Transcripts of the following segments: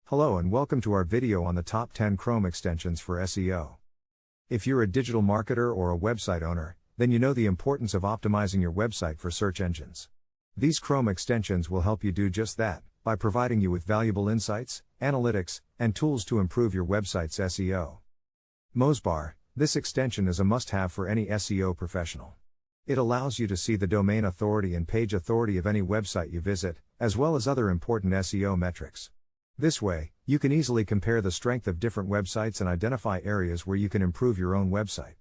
Hello and welcome to our video on the top 10 Chrome extensions for SEO. If you're a digital marketer or a website owner, then you know the importance of optimizing your website for search engines. These Chrome extensions will help you do just that, by providing you with valuable insights, analytics, and tools to improve your website's SEO. Mozbar, this extension is a must-have for any SEO professional. It allows you to see the domain authority and page authority of any website you visit, as well as other important SEO metrics. This way, you can easily compare the strength of different websites and identify areas where you can improve your own website.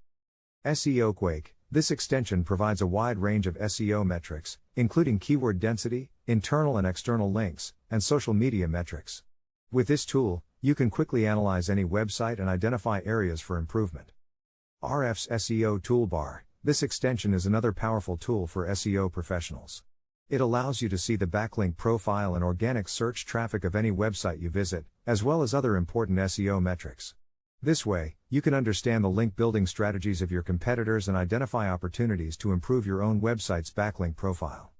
SEO Quake, this extension provides a wide range of SEO metrics, including keyword density, internal and external links, and social media metrics. With this tool, you can quickly analyze any website and identify areas for improvement. RF's SEO Toolbar, this extension is another powerful tool for SEO professionals. It allows you to see the backlink profile and organic search traffic of any website you visit, as well as other important SEO metrics. This way, you can understand the link building strategies of your competitors and identify opportunities to improve your own website's backlink profile.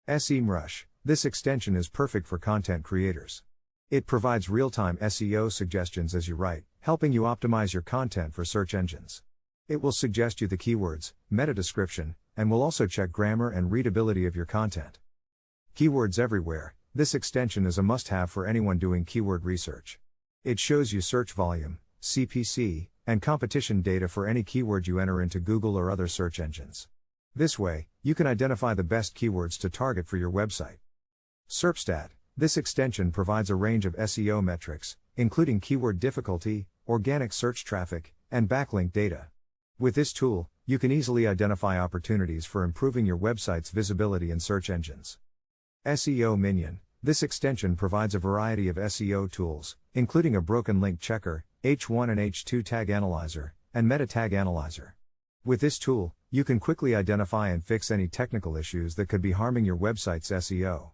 SEMrush, this extension is perfect for content creators. It provides real-time SEO suggestions as you write, helping you optimize your content for search engines. It will suggest you the keywords, meta description, and will also check grammar and readability of your content. Keywords Everywhere, this extension is a must-have for anyone doing keyword research. It shows you search volume, CPC, and competition data for any keyword you enter into Google or other search engines. This way, you can identify the best keywords to target for your website. SERPstat, this extension provides a range of SEO metrics, including keyword difficulty, organic search traffic, and backlink data. With this tool, you can easily identify opportunities for improving your website's visibility in search engines. SEO Minion, this extension provides a variety of SEO tools, including a broken link checker, H1 and H2 tag analyzer, and meta tag analyzer. With this tool, you can quickly identify and fix any technical issues that could be harming your website's SEO.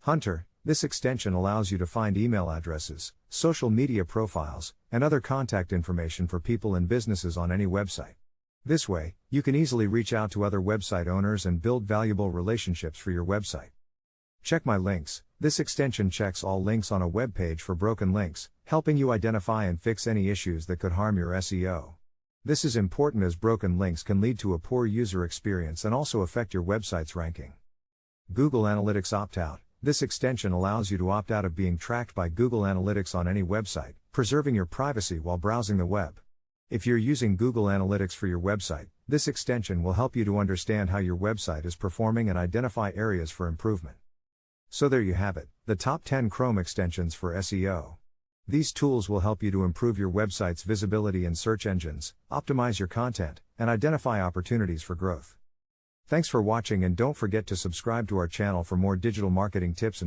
Hunter, this extension allows you to find email addresses, social media profiles, and other contact information for people and businesses on any website. This way, you can easily reach out to other website owners and build valuable relationships for your website. Check My Links, this extension checks all links on a web page for broken links, helping you identify and fix any issues that could harm your SEO. This is important as broken links can lead to a poor user experience and also affect your website's ranking. Google Analytics Opt-out, this extension allows you to opt out of being tracked by Google Analytics on any website, preserving your privacy while browsing the web. If you're using Google Analytics for your website, this extension will help you to understand how your website is performing and identify areas for improvement. So there you have it, the top 10 Chrome extensions for SEO. These tools will help you to improve your website's visibility in search engines, optimize your content, and identify opportunities for growth. Thanks for watching and don't forget to subscribe to our channel for more digital marketing tips and